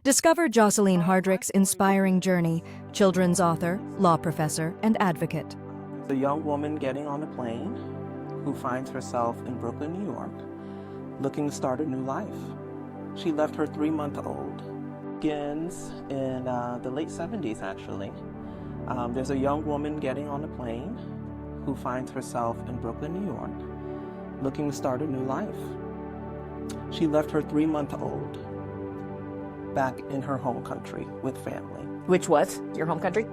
Discover Joseline Hardrick's inspiring journey, children's author, law professor, and advocate. A young woman getting on a plane who finds herself in Brooklyn, New York, looking to start a new life. She left her 3-month-old. Begins in the late 70s, actually. There's a young woman getting on a plane who finds herself in Brooklyn, New York, looking to start a new life. She left her 3-month-old back in her home country with family. Which was your home country?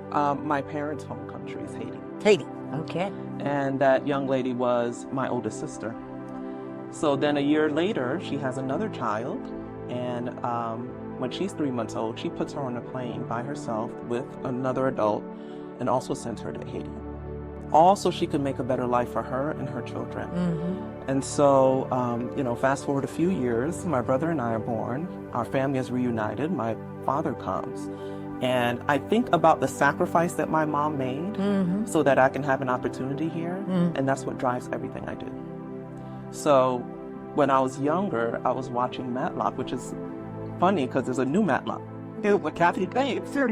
My parents' home country is Haiti. Haiti. Okay. And that young lady was my oldest sister. So then a year later, she has another child, and when she's 3 months old, she puts her on a plane by herself with another adult and also sends her to Haiti. Also, she could make a better life for her and her children. Mm-hmm. And so, fast forward a few years, my brother and I are born. Our family is reunited. My father comes. And I think about the sacrifice that my mom made Mm-hmm. so that I can have an opportunity here. Mm. And that's what drives everything I do. So when I was younger, I was watching Matlock, which is funny because there's a new Matlock. With Kathy Bates, I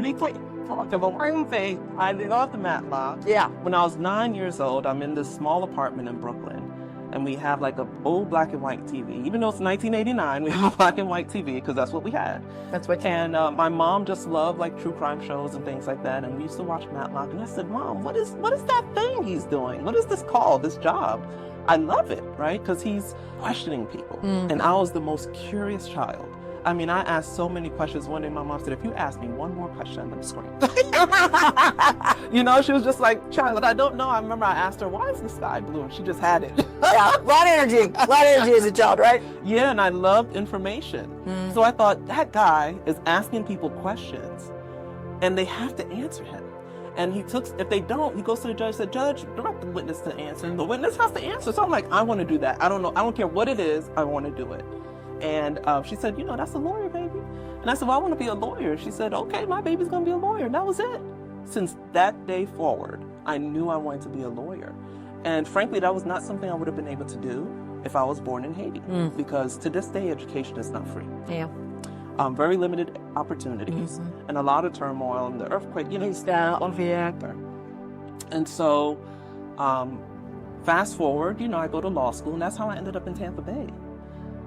love the Matlock. Yeah. When I was 9 years old, I'm in this small apartment in Brooklyn, and we have like a old black and white TV. Even though it's 1989, we have a black and white TV because that's what we had. That's what. And my mom just loved like true crime shows and things like that. And we used to watch Matlock. And I said, Mom, what is that thing he's doing? What is this called, this job? I love it, right? Because he's questioning people. Mm. And I was the most curious child. I mean, I asked so many questions. One day my mom said, if you ask me one more question, I'm going to scream. She was just like, child, I don't know. I remember I asked her, why is the sky blue? And she just had it. Yeah, a lot of energy as a child, right? Yeah, and I loved information. Mm. So I thought, that guy is asking people questions, and they have to answer him. And if they don't, he goes to the judge and said, Judge, direct the witness to answer. And the witness has to answer. So I'm like, I want to do that. I don't know. I don't care what it is. I want to do it. And she said, that's a lawyer, baby. And I said, well, I want to be a lawyer. She said, okay, my baby's going to be a lawyer. And that was it. Since that day forward, I knew I wanted to be a lawyer. And frankly, that was not something I would have been able to do if I was born in Haiti. Because to this day, education is not free. Yeah. Very limited opportunities and a lot of turmoil and the earthquake, And so fast forward, I go to law school, and that's how I ended up in Tampa Bay.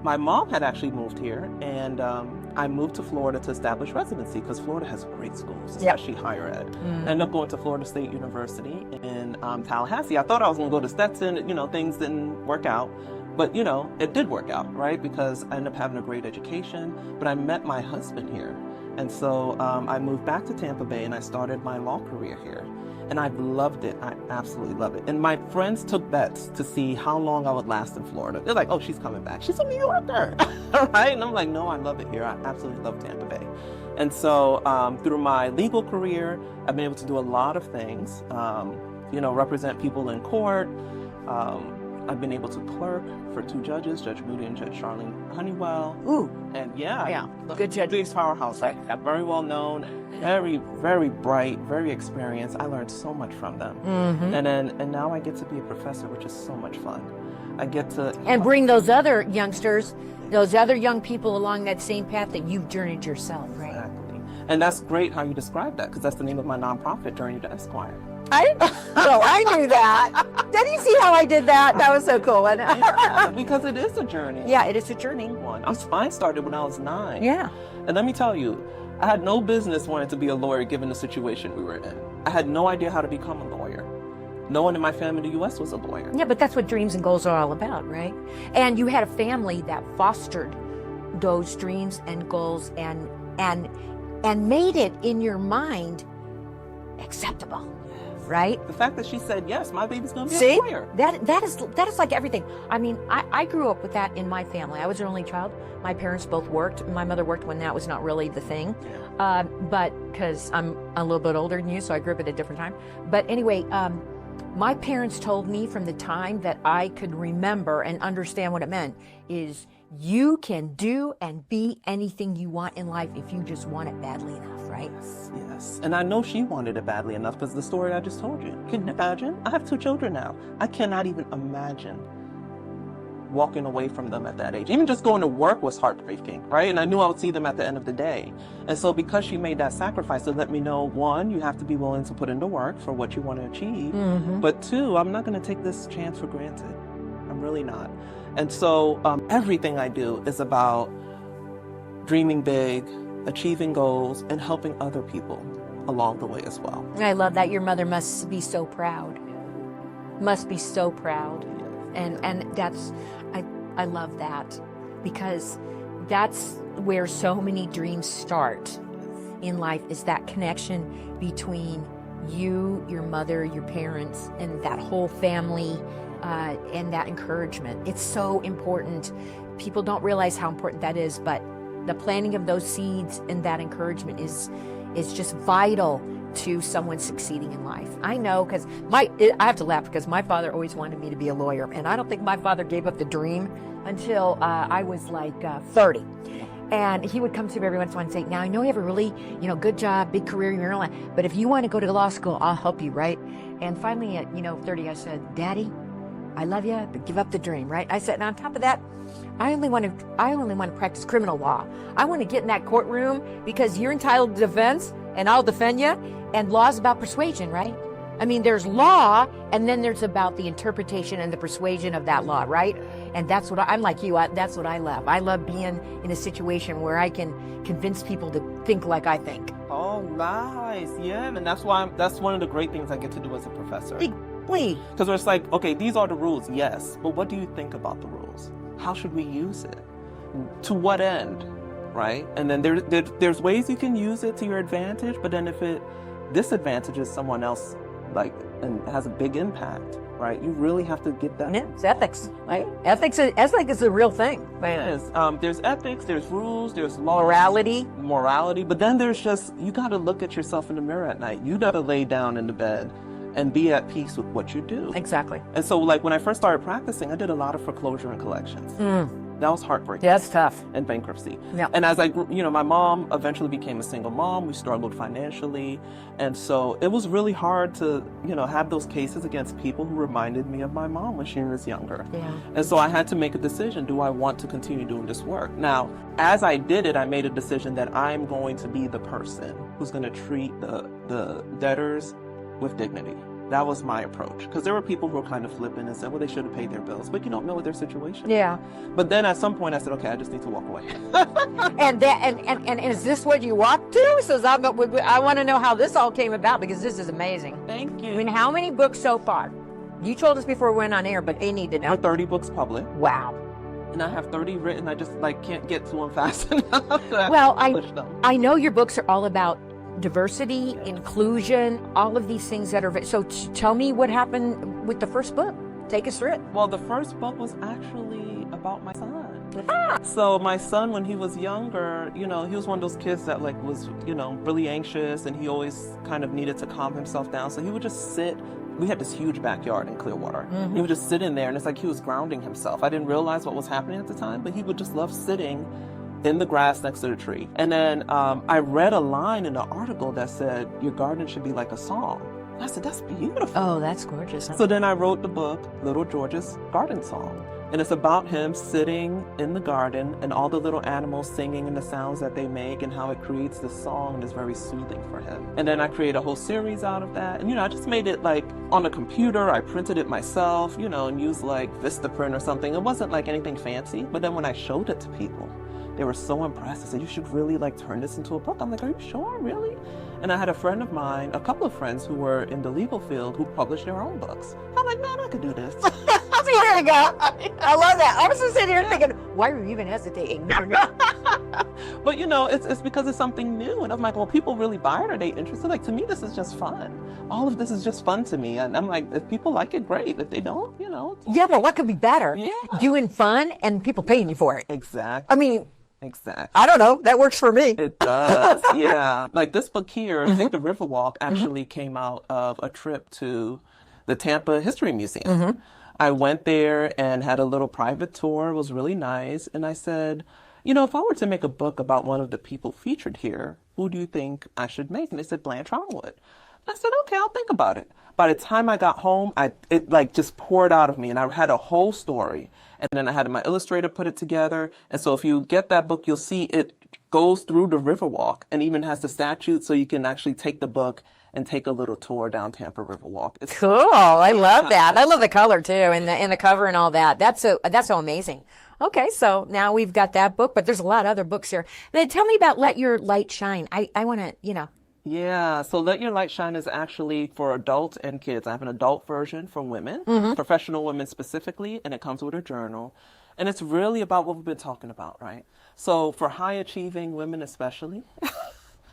My mom had actually moved here, and I moved to Florida to establish residency because Florida has great schools, especially higher ed. I ended up going to Florida State University in Tallahassee. I thought I was going to go to Stetson, things didn't work out. But, it did work out, right? Because I ended up having a great education, but I met my husband here. And so I moved back to Tampa Bay, and I started my law career here. And I've loved it. I absolutely love it. And my friends took bets to see how long I would last in Florida. They're like, oh, she's coming back. She's a New Yorker, right? And I'm like, no, I love it here. I absolutely love Tampa Bay. And so through my legal career, I've been able to do a lot of things, represent people in court. I've been able to clerk for 2 judges, Judge Moody and Judge Charlene Honeywell. Ooh. And Good judge. Big powerhouse. Very well known, very, very bright, very experienced. I learned so much from them. Mm-hmm. And now I get to be a professor, which is so much fun. I get to And bring those other youngsters, those other young people along that same path that you've journeyed yourself, right? Exactly. And that's great how you describe that, because that's the name of my nonprofit, Journey to Esquire. I knew that. Did you see how I did that? That was so cool. Yeah, because it is a journey. Yeah, it is a journey. I started when I was 9. Yeah. And let me tell you, I had no business wanting to be a lawyer given the situation we were in. I had no idea how to become a lawyer. No one in my family in the U.S. was a lawyer. Yeah, but that's what dreams and goals are all about, right? And you had a family that fostered those dreams and goals and made it in your mind acceptable. Right? The fact that she said, yes, my baby's going to be a lawyer. That is like everything. I mean, I grew up with that in my family. I was an only child. My parents both worked. My mother worked when that was not really the thing. But because I'm a little bit older than you, so I grew up at a different time. But anyway, my parents told me from the time that I could remember and understand what it meant is you can do and be anything you want in life if you just want it badly enough, right? Yes. And I know she wanted it badly enough because the story I just told you. Can you imagine? I have 2 children now. I cannot even imagine walking away from them at that age. Even just going to work was heartbreaking, right? And I knew I would see them at the end of the day. And so because she made that sacrifice, it let me know, one, you have to be willing to put into work for what you want to achieve. But two, I'm not going to take this chance for granted. I'm really not. And so everything I do is about dreaming big, achieving goals, and helping other people along the way as well. I love that. Your mother must be so proud. Must be so proud. And that's, I love that, because that's where so many dreams start in life, is that connection between you, your mother, your parents, and that whole family, and that encouragement. It's so important. People don't realize how important that is, but the planting of those seeds and that encouragement is just vital to someone succeeding in life. I know, because I have to laugh, because my father always wanted me to be a lawyer, and I don't think my father gave up the dream until I was like 30. And he would come to me every once in a while and say, now I know you have a really, good job, big career in your own life, but if you want to go to law school, I'll help you, right? And finally at 30, I said, Daddy, I love you, but give up the dream, right? I said, and on top of that, I only want to practice criminal law. I want to get in that courtroom because you're entitled to defense, and I'll defend you. And law's about persuasion, right? I mean, there's law, and then there's about the interpretation and the persuasion of that law, right? And that's what I'm like you. That's what I love. I love being in a situation where I can convince people to think like I think. Oh, nice. Yeah, and that's one of the great things I get to do as a professor. Because it's like, okay, these are the rules, yes, but what do you think about the rules? How should we use it? To what end, right? And then there's ways you can use it to your advantage, but then if it disadvantages someone else, and has a big impact, right? You really have to get that. Yeah, it's ethics, right? Ethics is a real thing. Right? It is. There's ethics, there's rules, there's law. Morality, but then there's just, you got to look at yourself in the mirror at night. You got to lay down in the bed and be at peace with what you do. Exactly. And so when I first started practicing, I did a lot of foreclosure and collections. That was heartbreaking. Yeah, that's tough. And bankruptcy. Yeah. And as I grew, my mom eventually became a single mom. We struggled financially. And so it was really hard to, have those cases against people who reminded me of my mom when she was younger. Yeah. And so I had to make a decision. Do I want to continue doing this work? Now, as I did it, I made a decision that I'm going to be the person who's going to treat the debtors with dignity. That was my approach, because there were people who were kind of flippant and said, well, they should have paid their bills, but you don't know their situation. Yeah. But then at some point I said, okay, I just need to walk away. and is this what you walked to? So I want to know how this all came about, because this is amazing. Thank you. I mean, how many books so far? You told us before we went on air, but they need to know. 30 books published. Wow. And I have 30 written. I just can't get to them fast enough. Well, I know your books are all about diversity, inclusion, all of these things that are. So tell me what happened with the first book. Take us through it. Well, the first book was actually about my son. So my son, when he was younger, he was one of those kids that was, really anxious, and he always kind of needed to calm himself down. So he would just sit. We had this huge backyard in Clearwater. He would just sit in there, and it's like he was grounding himself. I didn't realize what was happening at the time, but he would just love sitting in the grass next to the tree. And then I read a line in the article that said, your garden should be like a song. And I said, that's beautiful. Oh, that's gorgeous. So then I wrote the book, Little George's Garden Song. And it's about him sitting in the garden and all the little animals singing and the sounds that they make, and how it creates this song and is very soothing for him. And then I created a whole series out of that. And, I just made it on a computer. I printed it myself, and used Vistaprint or something. It wasn't anything fancy. But then when I showed it to people, they were so impressed. They said, you should really turn this into a book. I'm like, are you sure, really? And I had a friend of mine, a couple of friends who were in the legal field, who published their own books. I'm like, man, I could do this. See, here we go. I love that. I was just sitting here thinking, why are you even hesitating? But it's because it's something new. And I'm like, well, people really buy it. Are they interested? To me, this is just fun. All of this is just fun to me. And I'm like, if people like it, great. If they don't, Yeah, but what could be better? Yeah. Doing fun and people paying you for it. Exactly. I mean, exactly. I don't know. That works for me. It does. Yeah. This book here, I think the Riverwalk, actually came out of a trip to the Tampa History Museum. I went there and had a little private tour. It was really nice. And I said, if I were to make a book about one of the people featured here, who do you think I should make? And they said, Blanche Armwood. I said, okay, I'll think about it. By the time I got home, it like just poured out of me, and I had a whole story. And then I had my illustrator put it together. And so if you get that book, you'll see it goes through the Riverwalk and even has the statute, so you can actually take the book and take a little tour down Tampa Riverwalk. It's Cool. I love that. I love the color too, and the cover and all that. That's so amazing. Okay, so now we've got that book, but there's a lot of other books here. Then tell me about Let Your Light Shine. I want to, Yeah, so Let Your Light Shine is actually for adults and kids. I have an adult version for women, professional women specifically, and it comes with a journal. And it's really about what we've been talking about, right? So for high achieving women especially,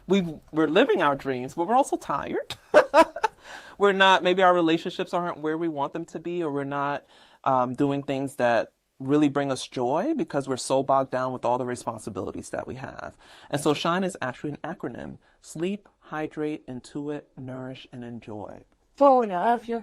we're living our dreams, but we're also tired. We're not, maybe our relationships aren't where we want them to be, or we're not doing things that really bring us joy because we're so bogged down with all the responsibilities that we have. And so SHINE is actually an acronym: sleep, hydrate, intuit, nourish, and enjoy. full enough. Yeah,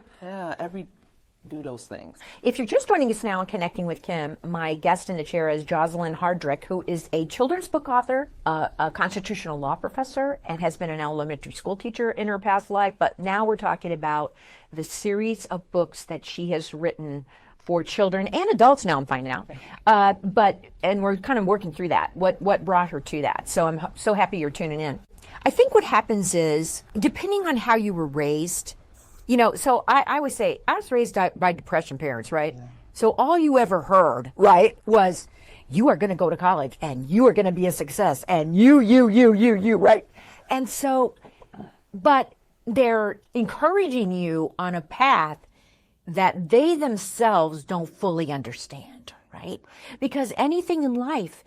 do those things. If you're just joining us now and connecting with Kim, my guest in the chair is Joseline Hardrick, who is a children's book author, a constitutional law professor, and has been an elementary school teacher in her past life. But now we're talking about the series of books that she has written for children and adults now, I'm finding out. And we're kind of working through that, what brought her to that. So I'm so happy you're tuning in. I think what happens is, depending on how you were raised, so I always say, I was raised by depression parents, right? Yeah. So all you ever heard, right, was you are going to go to college and you are going to be a success and you, right? And so, but they're encouraging you on a path that they themselves don't fully understand, right? Because anything in life,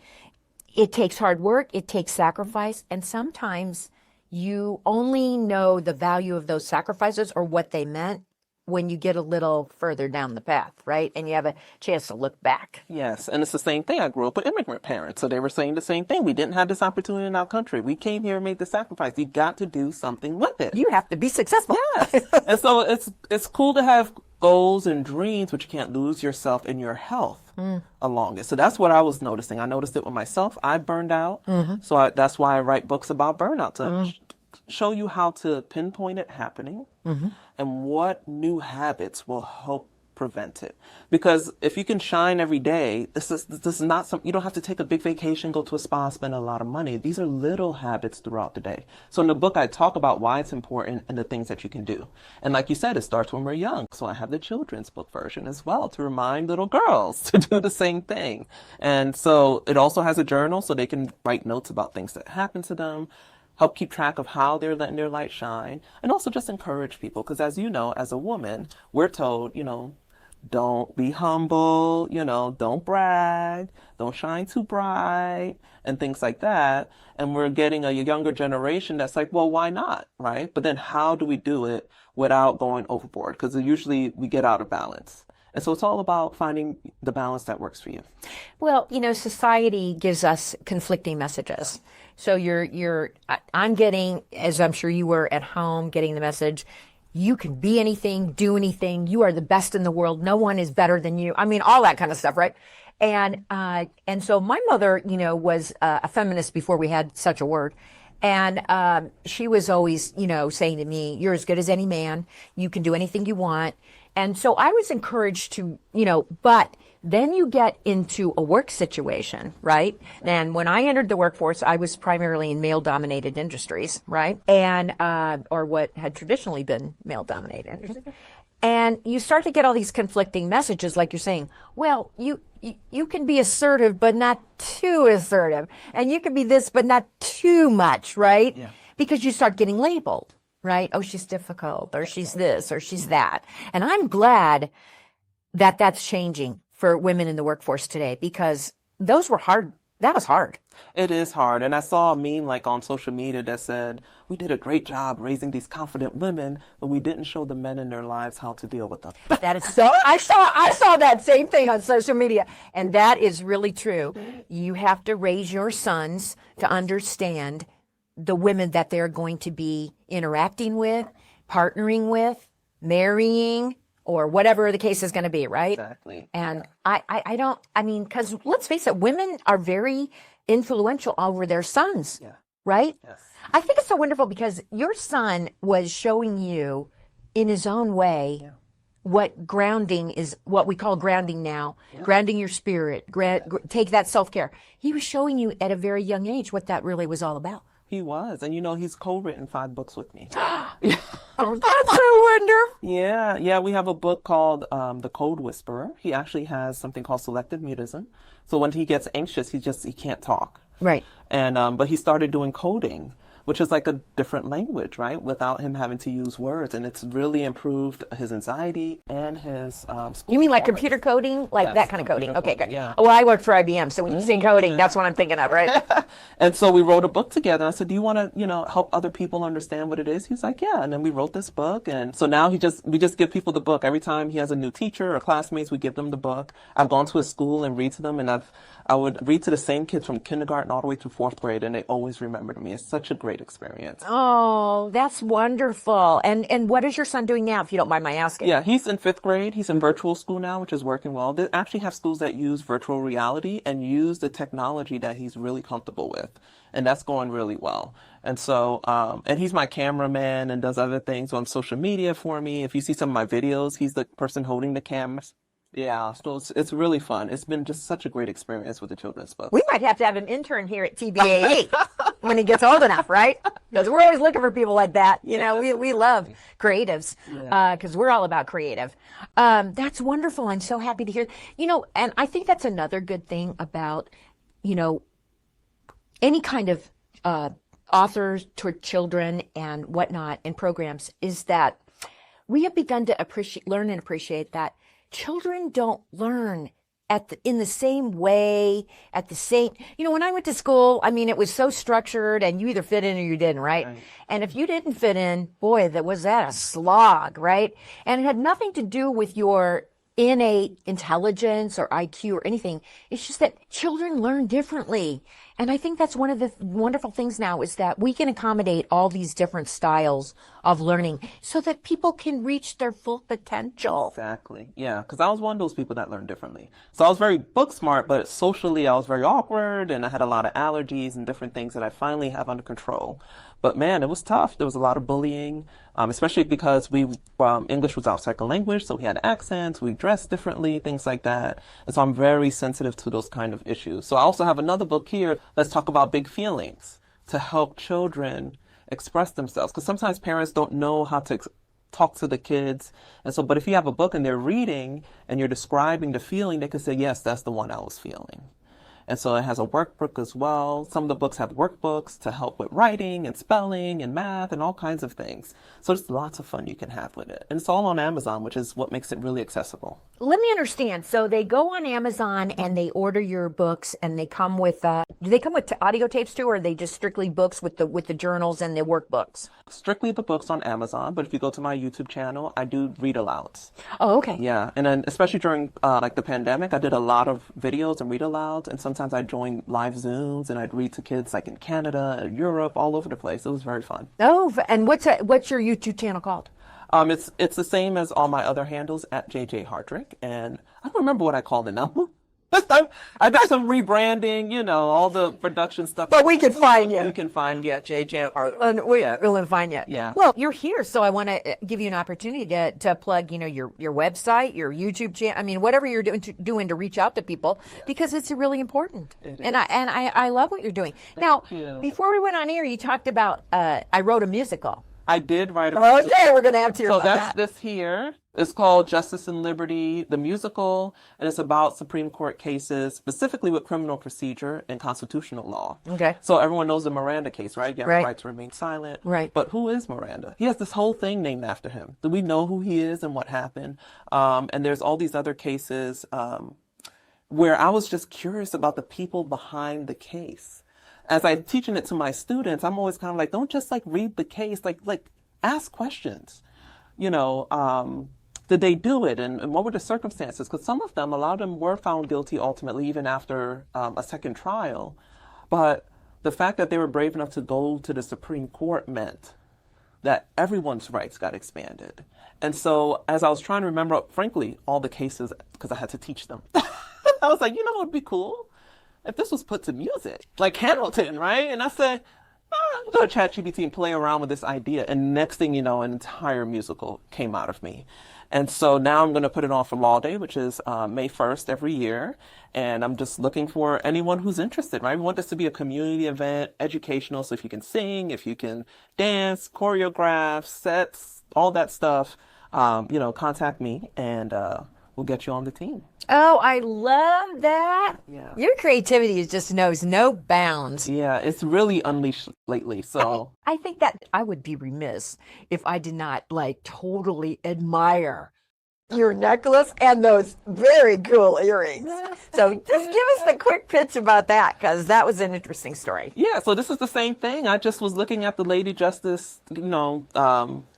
it takes hard work, it takes sacrifice, and sometimes you only know the value of those sacrifices or what they meant when you get a little further down the path, right? And you have a chance to look back. Yes, and it's the same thing. I grew up with immigrant parents, so they were saying the same thing. We didn't have this opportunity in our country. We came here and made the sacrifice. You got to do something with it. You have to be successful. Yes. And so it's cool to have goals and dreams, but you can't lose yourself in your health along it. So that's what I was noticing. I noticed it with myself. I burned out. So that's why I write books about burnout, to show you how to pinpoint it happening and what new habits will help prevent it. Because if you can shine every day, this is not something, you don't have to take a big vacation, go to a spa, spend a lot of money. These are little habits throughout the day. So in the book, I talk about why it's important and the things that you can do. And like you said, it starts when we're young. So I have the children's book version as well to remind little girls to do the same thing. And so it also has a journal so they can write notes about things that happen to them, help keep track of how they're letting their light shine, and also just encourage people. Because as you know, as a woman, we're told, don't be humble, don't brag, don't shine too bright, and things like that. And we're getting a younger generation that's like, well, why not, right? But then how do we do it without going overboard? Because usually we get out of balance. And so it's all about finding the balance that works for you. Well, society gives us conflicting messages. So I'm getting, as I'm sure you were at home, getting the message, you can be anything, do anything. You are the best in the world. No one is better than you. I mean, all that kind of stuff, right? And so my mother, was a feminist before we had such a word. And she was always, saying to me, you're as good as any man. You can do anything you want. And so I was encouraged to, but then you get into a work situation, right? And when I entered the workforce, I was primarily in male-dominated industries, right? And, or what had traditionally been male-dominated industries. And you start to get all these conflicting messages, like you're saying, well, you can be assertive, but not too assertive. And you can be this, but not too much, right? Yeah. Because you start getting labeled, right? Oh, she's difficult, or she's this, or she's that. And I'm glad that that's changing for women in the workforce today, because those were hard. That was hard. It is hard. And I saw a meme on social media that said, we did a great job raising these confident women, but we didn't show the men in their lives how to deal with them. That is so, I saw that same thing on social media. And that is really true. You have to raise your sons to understand the women that they're going to be interacting with, partnering with, marrying, or whatever the case is going to be, right? Exactly. And because let's face it, women are very influential over their sons. Yeah. right? Yes. I think it's so wonderful because your son was showing you in his own way Yeah. what grounding is, what we call grounding now, grounding your spirit, take that self-care. He was showing you at a very young age what that really was all about. He was. And he's co-written 5 books with me. Oh, that's so wonderful. Yeah. We have a book called The Code Whisperer. He actually has something called selective mutism. So when he gets anxious, he can't talk. Right. And but he started doing coding, which is like a different language, right? Without him having to use words. And it's really improved his anxiety and his school You mean like performance. computer coding? Like Yes, that kind of coding? computer Okay, coding, good. yeah. Well, I work for IBM, so when you say coding, that's what I'm thinking of, right? And so we wrote a book together. I said, do you want to, help other people understand what it is? He's like, yeah. And then we wrote this book. And so now we just give people the book. Every time he has a new teacher or classmates, we give them the book. I've gone to his school and read to them. And I would read to the same kids from kindergarten all the way through 4th grade. And they always remembered me. It's such a great experience. Oh, that's wonderful. And what is your son doing now, if you don't mind my asking? Yeah, he's in 5th grade. He's in virtual school now, which is working well. They actually have schools that use virtual reality and use the technology that he's really comfortable with. And that's going really well. And so, and he's my cameraman and does other things on social media for me. If you see some of my videos, he's the person holding the cameras. Yeah, so it's really fun. It's been just such a great experience with the children's books. We might have to have an intern here at TBAE when he gets old enough, right? Because we're always looking for people like that. We love creatives because we're all about creative. That's wonderful. I'm so happy to hear. And I think that's another good thing about, any kind of authors toward children and whatnot and programs is that we have begun to learn and appreciate that children don't learn in the same way, when I went to school, it was so structured and you either fit in or you didn't, right? And if you didn't fit in, boy, was that a slog, right? And it had nothing to do with your innate intelligence or IQ or anything. It's just that children learn differently. And I think that's one of the wonderful things now is that we can accommodate all these different styles of learning so that people can reach their full potential. Exactly. Yeah, because I was one of those people that learned differently. So I was very book smart, but socially I was very awkward and I had a lot of allergies and different things that I finally have under control. But man, it was tough. There was a lot of bullying, especially because English was our second language, so we had accents, we dressed differently, things like that. And so I'm very sensitive to those kind of issues. So I also have another book here, Let's Talk About Big Feelings, to help children express themselves. Because sometimes parents don't know how to talk to the kids. And so, but if you have a book and they're reading and you're describing the feeling, they can say, yes, that's the one I was feeling. And so it has a workbook as well. Some of the books have workbooks to help with writing and spelling and math and all kinds of things. So there's lots of fun you can have with it. And it's all on Amazon, which is what makes it really accessible. Let me understand. So they go on Amazon and they order your books and they come with, do they come with audio tapes too, or are they just strictly books with the journals and the workbooks? Strictly the books on Amazon, but if you go to my YouTube channel, I do read alouds. Oh, okay. Yeah, and then especially during the pandemic, I did a lot of videos and read alouds, and sometimes I joined live Zooms and I'd read to kids like in Canada, Europe, all over the place. It was very fun. Oh, and what's your YouTube channel called? It's the same as all my other handles at JJ Hardrick, and I don't remember what I called it now. This time I got some rebranding, all the production stuff. But we can find you. You can find JJ Hardrick. We'll find you. Yeah. Well, you're here, so I want to give you an opportunity to plug, your website, your YouTube channel. Whatever you're doing to reach out to people, because it's really important. And I love what you're doing. Thank Now, you. before we went on air, you talked about I wrote a musical. I did write a Okay, we're gonna have to hear So about that's that. this here. It's called Justice and Liberty, the musical, and it's about Supreme Court cases, specifically with criminal procedure and constitutional law. Okay. So everyone knows the Miranda case, right? You have Right. the right to remain silent. Right. But who is Miranda? He has this whole thing named after him. Do we know who he is and what happened? And there's all these other cases where I was just curious about the people behind the case. As I'm teaching it to my students, I'm always kind of like, don't just read the case, like ask questions. Did they do it? And what were the circumstances? Because some of them, a lot of them were found guilty ultimately, even after a second trial. But the fact that they were brave enough to go to the Supreme Court meant that everyone's rights got expanded. And so as I was trying to remember, frankly, all the cases, because I had to teach them, I was like, what would be cool? If this was put to music, like Hamilton, right? And I said, go to ChatGPT and play around with this idea. And next thing you know, an entire musical came out of me. And so now I'm going to put it on for Law Day, which is May 1st every year. And I'm just looking for anyone who's interested, right? We want this to be a community event, educational. So if you can sing, if you can dance, choreograph, sets, all that stuff, contact me and we'll get you on the team. Oh, I love that. Yeah. Your creativity just knows no bounds. Yeah, it's really unleashed lately. So I think that I would be remiss if I did not totally admire your necklace and those very cool earrings. So just give us the quick pitch about that, because that was an interesting story. yeah, so this is the same thing. I just was looking at the Lady Justice,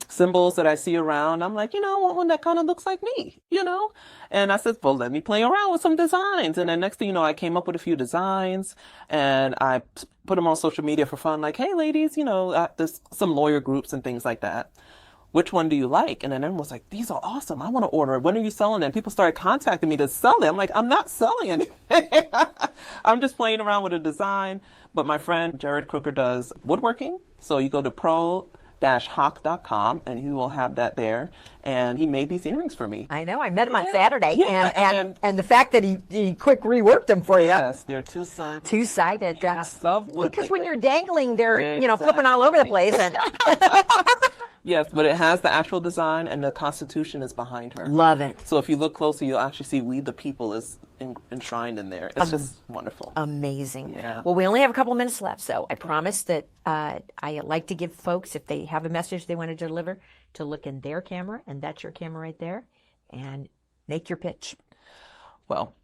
symbols that I see around. I'm like, I want one that kind of looks like me, And I said, well, let me play around with some designs. And then next thing you know, I came up with a few designs and I put them on social media for fun. Like, hey, ladies, there's some lawyer groups and things like that. Which one do you like? And then everyone was like, these are awesome. I want to order it. When are you selling them? People started contacting me to sell it. I'm like, I'm not selling anything. I'm just playing around with a design. But my friend Jared Crooker does woodworking. So you go to pro-hawk.com and he will have that there. And he made these earrings for me. I know. I met him on Saturday. Yeah, and the fact that he quick reworked them for you. Yes, they're two-sided. Two-sided. Because when you're dangling, they're, flipping all over the place. And yes, but it has the actual design and the Constitution is behind her. love it. So if you look closer, you'll actually see We the People is enshrined in there. It's just wonderful. Amazing. Yeah. Well, we only have a couple of minutes left, so I promise that I like to give folks, if they have a message they want to deliver, to look in their camera, and that's your camera right there, and make your pitch. Well,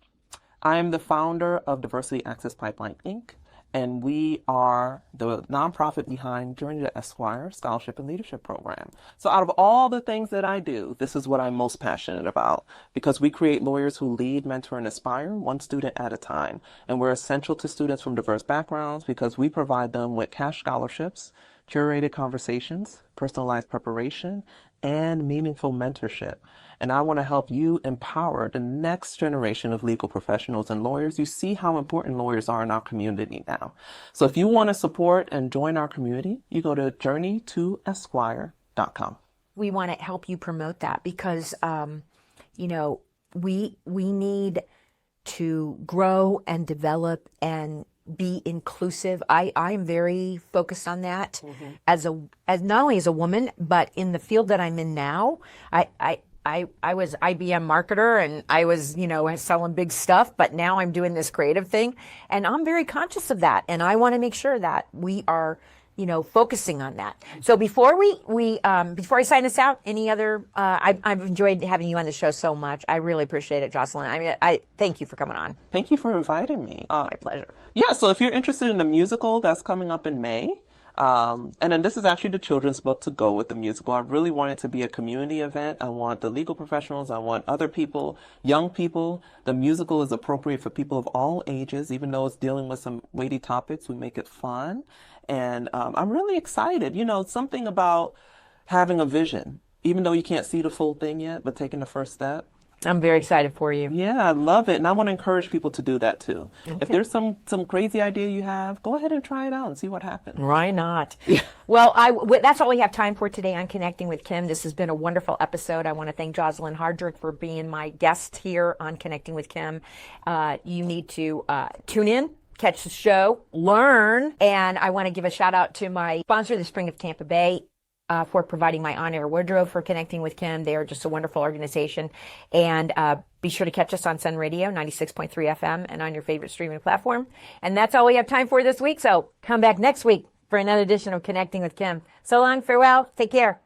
I am the founder of Diversity Access Pipeline, Inc., and we are the nonprofit behind Journey to Esquire Scholarship and Leadership Program. So out of all the things that I do, this is what I'm most passionate about, because we create lawyers who lead, mentor, and inspire one student at a time. And we're essential to students from diverse backgrounds because we provide them with cash scholarships, curated conversations, personalized preparation, and meaningful mentorship. And I want to help you empower the next generation of legal professionals and lawyers. You see how important lawyers are in our community now. So if you want to support and join our community, you go to journeytoesquire.com. We want to help you promote that because, we need to grow and develop and be inclusive. I'm very focused on that as not only as a woman, but in the field that I'm in now. I was IBM marketer and I was, selling big stuff, but now I'm doing this creative thing and I'm very conscious of that. And I want to make sure that we are, focusing on that. So before before I sign this out, any other, I've enjoyed having you on the show so much. I really appreciate it, Joseline. I mean, I thank you for coming on. Thank you for inviting me. My pleasure. Yeah, so if you're interested in the musical, that's coming up in May. And then this is actually the children's book to go with the musical. I really want it to be a community event. I want the legal professionals. I want other people, young people. The musical is appropriate for people of all ages, even though it's dealing with some weighty topics. We make it fun. And I'm really excited. Something about having a vision, even though you can't see the full thing yet, but taking the first step. I'm very excited for you. Yeah, I love it. And I want to encourage people to do that too. Okay. If there's some crazy idea you have, go ahead and try it out and see what happens. Why not? Yeah. Well, that's all we have time for today on Connecting with Kim. This has been a wonderful episode. I want to thank Joseline Hardrick for being my guest here on Connecting with Kim. You need to tune in, catch the show, learn. And I want to give a shout out to my sponsor, the Spring of Tampa Bay, for providing my on-air wardrobe for Connecting with Kim. They are just a wonderful organization. And be sure to catch us on Sun Radio, 96.3 FM, and on your favorite streaming platform. And that's all we have time for this week. So come back next week for another edition of Connecting with Kim. So long, farewell, take care.